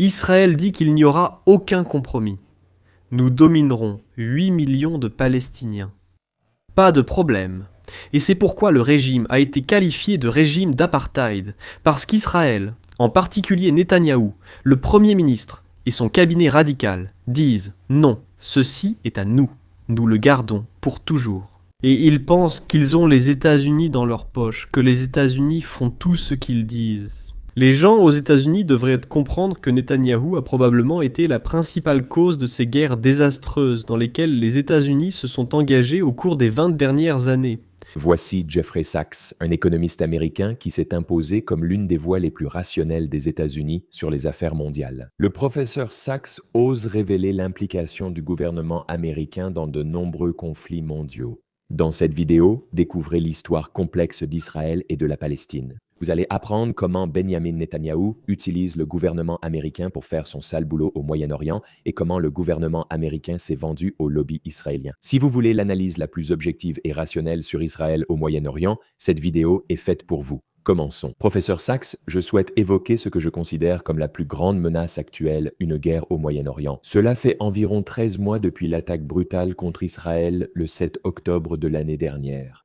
Israël dit qu'il n'y aura aucun compromis. Nous dominerons 8 millions de Palestiniens. Pas de problème. Et c'est pourquoi le régime a été qualifié de régime d'apartheid, parce qu'Israël, en particulier Netanyahou, le Premier ministre et son cabinet radical, disent « Non, ceci est à nous, nous le gardons pour toujours ». Et ils pensent qu'ils ont les États-Unis dans leur poche, que les États-Unis font tout ce qu'ils disent. Les gens aux États-Unis devraient comprendre que Netanyahou a probablement été la principale cause de ces guerres désastreuses dans lesquelles les États-Unis se sont engagés au cours des 20 dernières années. Voici Jeffrey Sachs, un économiste américain qui s'est imposé comme l'une des voix les plus rationnelles des États-Unis sur les affaires mondiales. Le professeur Sachs ose révéler l'implication du gouvernement américain dans de nombreux conflits mondiaux. Dans cette vidéo, découvrez l'histoire complexe d'Israël et de la Palestine. Vous allez apprendre comment Benjamin Netanyahou utilise le gouvernement américain pour faire son sale boulot au Moyen-Orient et comment le gouvernement américain s'est vendu au lobby israélien. Si vous voulez l'analyse la plus objective et rationnelle sur Israël au Moyen-Orient, cette vidéo est faite pour vous. Commençons. Professeur Sachs, je souhaite évoquer ce que je considère comme la plus grande menace actuelle, une guerre au Moyen-Orient. Cela fait environ 13 mois depuis l'attaque brutale contre Israël le 7 octobre de l'année dernière.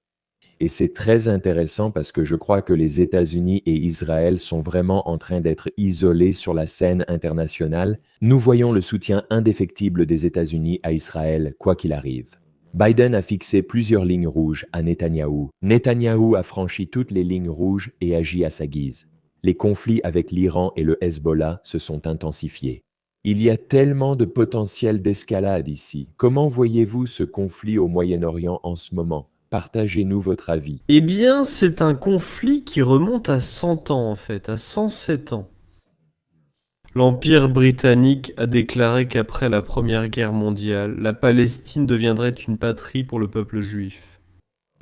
Et c'est très intéressant parce que je crois que les États-Unis et Israël sont vraiment en train d'être isolés sur la scène internationale. Nous voyons le soutien indéfectible des États-Unis à Israël, quoi qu'il arrive. Biden a fixé plusieurs lignes rouges à Netanyahou. Netanyahou a franchi toutes les lignes rouges et agit à sa guise. Les conflits avec l'Iran et le Hezbollah se sont intensifiés. Il y a tellement de potentiel d'escalade ici. Comment voyez-vous ce conflit au Moyen-Orient en ce moment ? Partagez-nous votre avis. Eh bien, c'est un conflit qui remonte à 100 ans en fait, à 107 ans. L'Empire britannique a déclaré qu'après la Première Guerre mondiale, la Palestine deviendrait une patrie pour le peuple juif.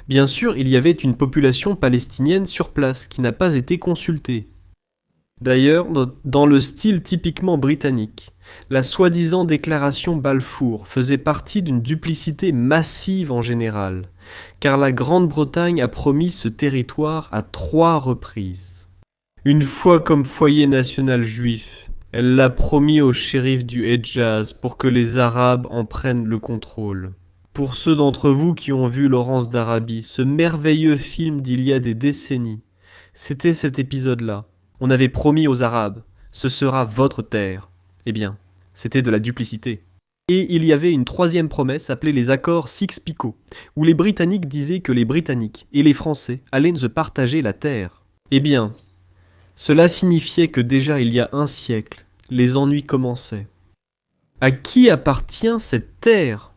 Bien sûr, il y avait une population palestinienne sur place qui n'a pas été consultée. D'ailleurs, dans le style typiquement britannique, la soi-disant déclaration Balfour faisait partie d'une duplicité massive en général, car la Grande-Bretagne a promis ce territoire à 3 reprises. Une fois comme foyer national juif, elle l'a promis au shérif du Hedjaz pour que les Arabes en prennent le contrôle. Pour ceux d'entre vous qui ont vu Laurence d'Arabie, ce merveilleux film d'il y a des décennies, c'était cet épisode-là. On avait promis aux Arabes, ce sera votre terre. Eh bien, c'était de la duplicité. Et il y avait une 3e promesse appelée les accords Sykes-Picot, où les Britanniques disaient que les Britanniques et les Français allaient se partager la terre. Eh bien, cela signifiait que déjà il y a un siècle, les ennuis commençaient. À qui appartient cette terre ?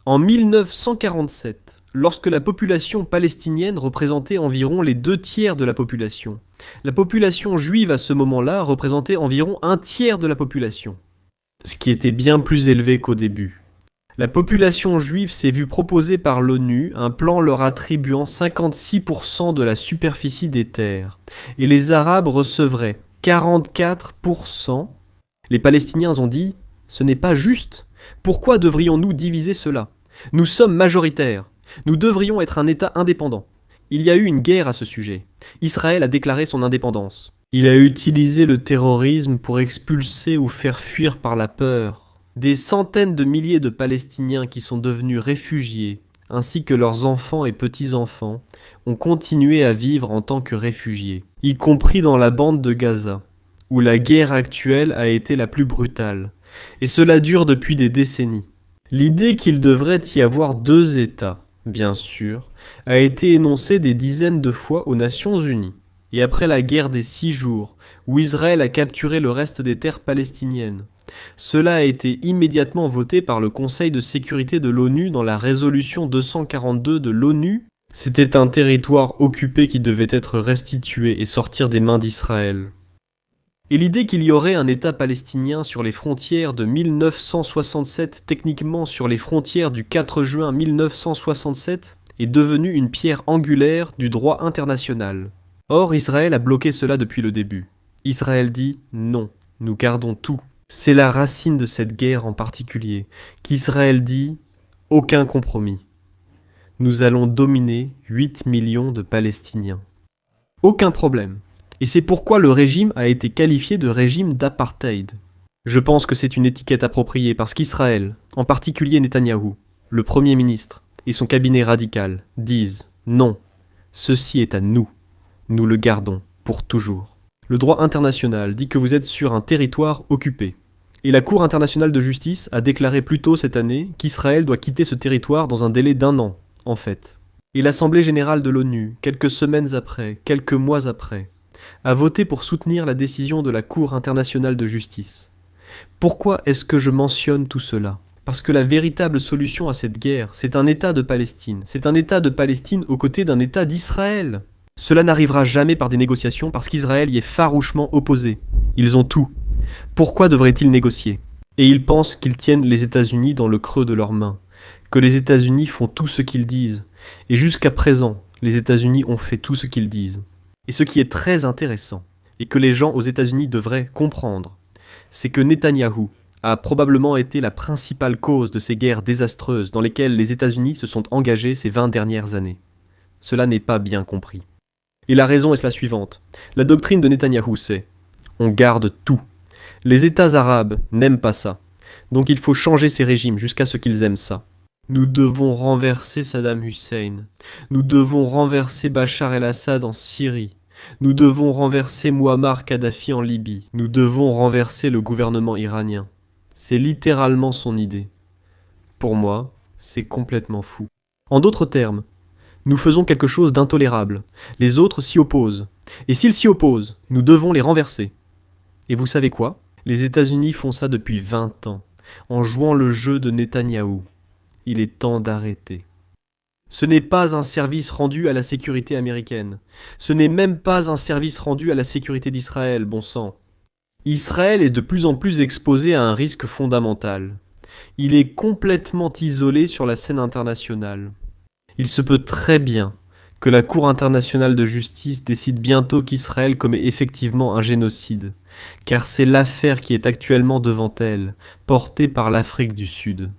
En 1947, lorsque la population palestinienne représentait environ les 2/3 de la population, la population juive à ce moment-là représentait environ 1/3 de la population, ce qui était bien plus élevé qu'au début. La population juive s'est vue proposer par l'ONU un plan leur attribuant 56% de la superficie des terres, et les Arabes recevraient 44%. Les Palestiniens ont dit « Ce n'est pas juste. Pourquoi devrions-nous diviser cela ? Nous sommes majoritaires. Nous devrions être un État indépendant. » Il y a eu une guerre à ce sujet. Israël a déclaré son indépendance. Il a utilisé le terrorisme pour expulser ou faire fuir par la peur des centaines de milliers de Palestiniens qui sont devenus réfugiés, ainsi que leurs enfants et petits-enfants, ont continué à vivre en tant que réfugiés, y compris dans la bande de Gaza, où la guerre actuelle a été la plus brutale. Et cela dure depuis des décennies. L'idée qu'il devrait y avoir 2 États, bien sûr, a été énoncée des dizaines de fois aux Nations Unies. Et après la guerre des 6 jours, où Israël a capturé le reste des terres palestiniennes, cela a été immédiatement voté par le Conseil de sécurité de l'ONU dans la résolution 242 de l'ONU. C'était un territoire occupé qui devait être restitué et sortir des mains d'Israël. Et l'idée qu'il y aurait un État palestinien sur les frontières de 1967, techniquement sur les frontières du 4 juin 1967, est devenue une pierre angulaire du droit international. Or, Israël a bloqué cela depuis le début. Israël dit « Non, nous gardons tout ». C'est la racine de cette guerre en particulier, qu'Israël dit « Aucun compromis. Nous allons dominer 8 millions de Palestiniens. » Aucun problème. Et c'est pourquoi le régime a été qualifié de régime d'apartheid. Je pense que c'est une étiquette appropriée parce qu'Israël, en particulier Netanyahou, le Premier ministre, et son cabinet radical disent « Non, ceci est à nous. Nous le gardons pour toujours ». Le droit international dit que vous êtes sur un territoire occupé. Et la Cour internationale de justice a déclaré plus tôt cette année qu'Israël doit quitter ce territoire dans un délai d'1 an, en fait. Et l'Assemblée générale de l'ONU, quelques semaines après, quelques mois après, a voté pour soutenir la décision de la Cour internationale de justice. Pourquoi est-ce que je mentionne tout cela ? Parce que la véritable solution à cette guerre, c'est un État de Palestine. C'est un État de Palestine aux côtés d'un État d'Israël. Cela n'arrivera jamais par des négociations parce qu'Israël y est farouchement opposé. Ils ont tout. Pourquoi devraient-ils négocier ? Et ils pensent qu'ils tiennent les États-Unis dans le creux de leurs mains, que les États-Unis font tout ce qu'ils disent. Et jusqu'à présent, les États-Unis ont fait tout ce qu'ils disent. Et ce qui est très intéressant, et que les gens aux États-Unis devraient comprendre, c'est que Netanyahou a probablement été la principale cause de ces guerres désastreuses dans lesquelles les États-Unis se sont engagés ces 20 dernières années. Cela n'est pas bien compris. Et la raison est la suivante. La doctrine de Netanyahou, c'est « on garde tout ». Les États arabes n'aiment pas ça. Donc il faut changer ces régimes jusqu'à ce qu'ils aiment ça. Nous devons renverser Saddam Hussein. Nous devons renverser Bachar el-Assad en Syrie. Nous devons renverser Muammar Kadhafi en Libye. Nous devons renverser le gouvernement iranien. C'est littéralement son idée. Pour moi, c'est complètement fou. En d'autres termes, nous faisons quelque chose d'intolérable. Les autres s'y opposent. Et s'ils s'y opposent, nous devons les renverser. Et vous savez quoi ? Les États-Unis font ça depuis 20 ans, en jouant le jeu de Netanyahou. Il est temps d'arrêter. Ce n'est pas un service rendu à la sécurité américaine. Ce n'est même pas un service rendu à la sécurité d'Israël, bon sang. Israël est de plus en plus exposé à un risque fondamental. Il est complètement isolé sur la scène internationale. Il se peut très bien que la Cour internationale de justice décide bientôt qu'Israël commet effectivement un génocide, car c'est l'affaire qui est actuellement devant elle, portée par l'Afrique du Sud.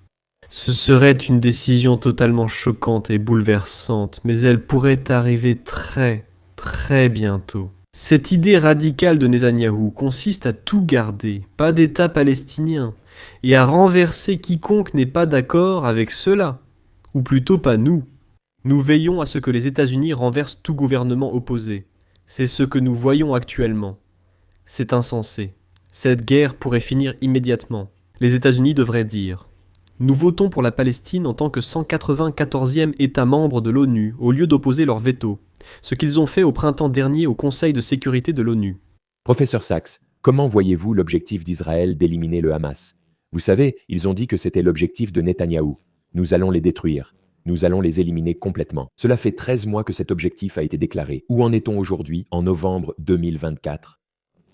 Ce serait une décision totalement choquante et bouleversante, mais elle pourrait arriver très, très bientôt. Cette idée radicale de Netanyahou consiste à tout garder, pas d'État palestinien, et à renverser quiconque n'est pas d'accord avec cela, ou plutôt pas nous. Nous veillons à ce que les États-Unis renversent tout gouvernement opposé. C'est ce que nous voyons actuellement. C'est insensé. Cette guerre pourrait finir immédiatement. Les États-Unis devraient dire « Nous votons pour la Palestine en tant que 194e État membre de l'ONU au lieu d'opposer leur veto, ce qu'ils ont fait au printemps dernier au Conseil de sécurité de l'ONU. » Professeur Sachs, comment voyez-vous l'objectif d'Israël d'éliminer le Hamas ? Vous savez, ils ont dit que c'était l'objectif de Netanyahou. Nous allons les détruire. Nous allons les éliminer complètement. Cela fait 13 mois que cet objectif a été déclaré. Où en est-on aujourd'hui, en novembre 2024 ?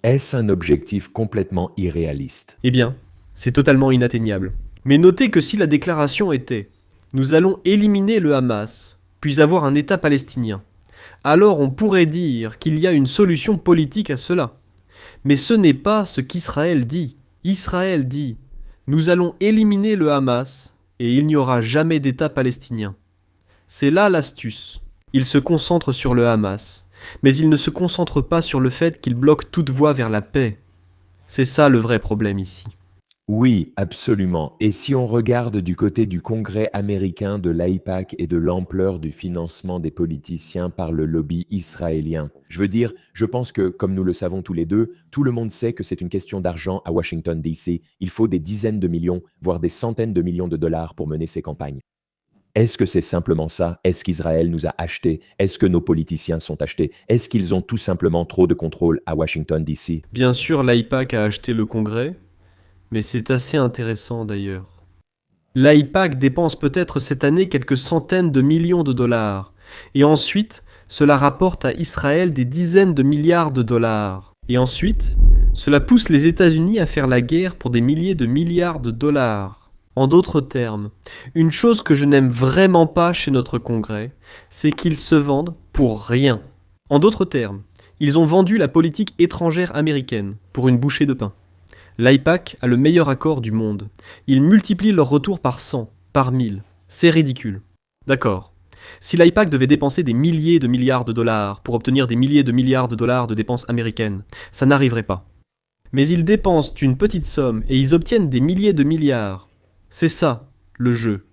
Est-ce un objectif complètement irréaliste ? Eh bien, c'est totalement inatteignable. Mais notez que si la déclaration était « Nous allons éliminer le Hamas, puis avoir un État palestinien », alors on pourrait dire qu'il y a une solution politique à cela. Mais ce n'est pas ce qu'Israël dit. Israël dit « Nous allons éliminer le Hamas, et il n'y aura jamais d'État palestinien. » C'est là l'astuce. Il se concentre sur le Hamas, mais il ne se concentre pas sur le fait qu'il bloque toute voie vers la paix. C'est ça le vrai problème ici. Oui, absolument. Et si on regarde du côté du Congrès américain, de l'AIPAC et de l'ampleur du financement des politiciens par le lobby israélien, je pense que, comme nous le savons tous les deux, tout le monde sait que c'est une question d'argent à Washington, D.C. Il faut des dizaines de millions, voire des centaines de millions de dollars pour mener ces campagnes. Est-ce que c'est simplement ça ? Est-ce qu'Israël nous a achetés ? Est-ce que nos politiciens sont achetés ? Est-ce qu'ils ont tout simplement trop de contrôle à Washington, D.C. ? Bien sûr, l'AIPAC a acheté le Congrès, mais c'est assez intéressant d'ailleurs. L'AIPAC dépense peut-être cette année quelques centaines de millions de dollars, et ensuite, cela rapporte à Israël des dizaines de milliards de dollars. Et ensuite, cela pousse les États-Unis à faire la guerre pour des milliers de milliards de dollars. En d'autres termes, une chose que je n'aime vraiment pas chez notre Congrès, c'est qu'ils se vendent pour rien. En d'autres termes, ils ont vendu la politique étrangère américaine pour une bouchée de pain. L'AIPAC a le meilleur accord du monde. Ils multiplient leurs retours par 100, par 1000. C'est ridicule. D'accord. Si l'AIPAC devait dépenser des milliers de milliards de dollars pour obtenir des milliers de milliards de dollars de dépenses américaines, ça n'arriverait pas. Mais ils dépensent une petite somme et ils obtiennent des milliers de milliards. C'est ça, le jeu.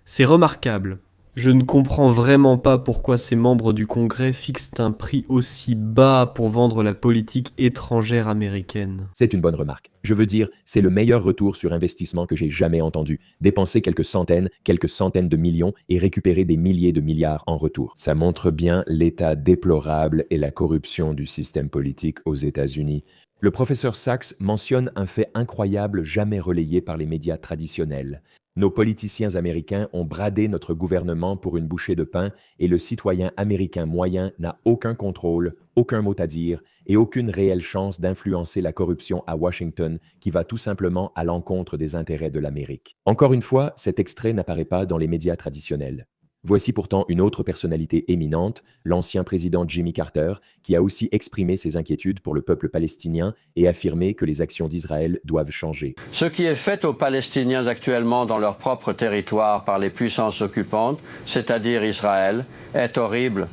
C'est remarquable. Je ne comprends vraiment pas pourquoi ces membres du Congrès fixent un prix aussi bas pour vendre la politique étrangère américaine. C'est une bonne remarque. Je veux dire, c'est le meilleur retour sur investissement que j'ai jamais entendu. Dépenser quelques centaines de millions et récupérer des milliers de milliards en retour. Ça montre bien l'état déplorable et la corruption du système politique aux États-Unis. Le professeur Sachs mentionne un fait incroyable jamais relayé par les médias traditionnels. Nos politiciens américains ont bradé notre gouvernement pour une bouchée de pain et le citoyen américain moyen n'a aucun contrôle, aucun mot à dire et aucune réelle chance d'influencer la corruption à Washington qui va tout simplement à l'encontre des intérêts de l'Amérique. Encore une fois, cet extrait n'apparaît pas dans les médias traditionnels. Voici pourtant une autre personnalité éminente, l'ancien président Jimmy Carter, qui a aussi exprimé ses inquiétudes pour le peuple palestinien et affirmé que les actions d'Israël doivent changer. Ce qui est fait aux Palestiniens actuellement dans leur propre territoire par les puissances occupantes, c'est-à-dire Israël, est horrible.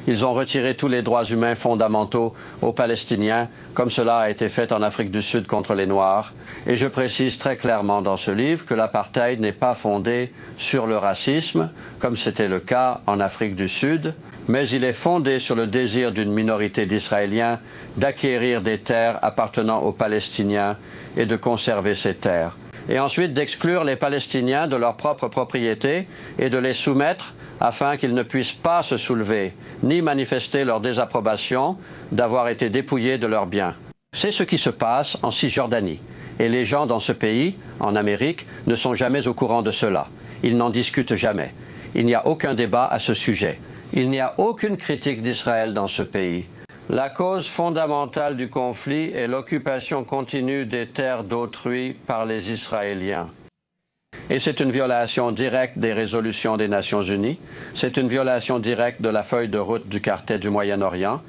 Ils ont retiré tous les droits humains fondamentaux aux Palestiniens, comme cela a été fait en Afrique du Sud contre les Noirs. Et je précise très clairement dans ce livre que l'apartheid n'est pas fondé sur le racisme, comme c'était le cas en Afrique du Sud, mais il est fondé sur le désir d'une minorité d'Israéliens d'acquérir des terres appartenant aux Palestiniens et de conserver ces terres. Et ensuite d'exclure les Palestiniens de leur propre propriété et de les soumettre afin qu'ils ne puissent pas se soulever, ni manifester leur désapprobation d'avoir été dépouillés de leurs biens. C'est ce qui se passe en Cisjordanie. Et les gens dans ce pays, en Amérique, ne sont jamais au courant de cela. Ils n'en discutent jamais. Il n'y a aucun débat à ce sujet. Il n'y a aucune critique d'Israël dans ce pays. La cause fondamentale du conflit est l'occupation continue des terres d'autrui par les Israéliens. Et c'est une violation directe des résolutions des Nations Unies. C'est une violation directe de la feuille de route du quartet du Moyen-Orient.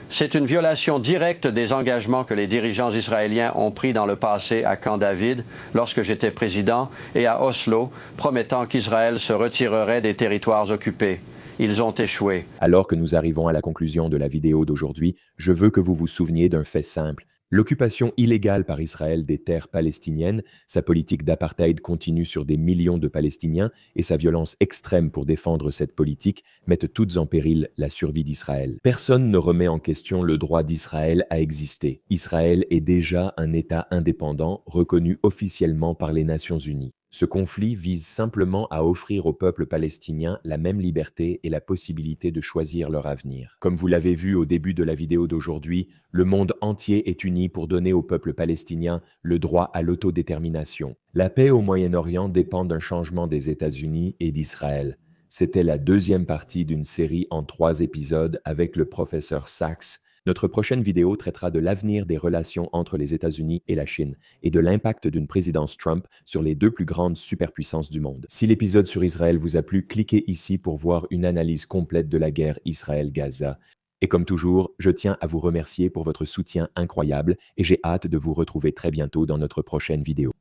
C'est une violation directe des engagements que les dirigeants israéliens ont pris dans le passé à Camp David, lorsque j'étais président, et à Oslo, promettant qu'Israël se retirerait des territoires occupés. Ils ont échoué. Alors que nous arrivons à la conclusion de la vidéo d'aujourd'hui, je veux que vous vous souveniez d'un fait simple. L'occupation illégale par Israël des terres palestiniennes, sa politique d'apartheid continue sur des millions de Palestiniens et sa violence extrême pour défendre cette politique mettent toutes en péril la survie d'Israël. Personne ne remet en question le droit d'Israël à exister. Israël est déjà un État indépendant reconnu officiellement par les Nations Unies. Ce conflit vise simplement à offrir au peuple palestinien la même liberté et la possibilité de choisir leur avenir. Comme vous l'avez vu au début de la vidéo d'aujourd'hui, le monde entier est uni pour donner au peuple palestinien le droit à l'autodétermination. La paix au Moyen-Orient dépend d'un changement des États-Unis et d'Israël. C'était la deuxième partie d'une série en 3 épisodes avec le professeur Sachs. Notre prochaine vidéo traitera de l'avenir des relations entre les États-Unis et la Chine et de l'impact d'une présidence Trump sur les 2 plus grandes superpuissances du monde. Si l'épisode sur Israël vous a plu, cliquez ici pour voir une analyse complète de la guerre Israël-Gaza. Et comme toujours, je tiens à vous remercier pour votre soutien incroyable et j'ai hâte de vous retrouver très bientôt dans notre prochaine vidéo.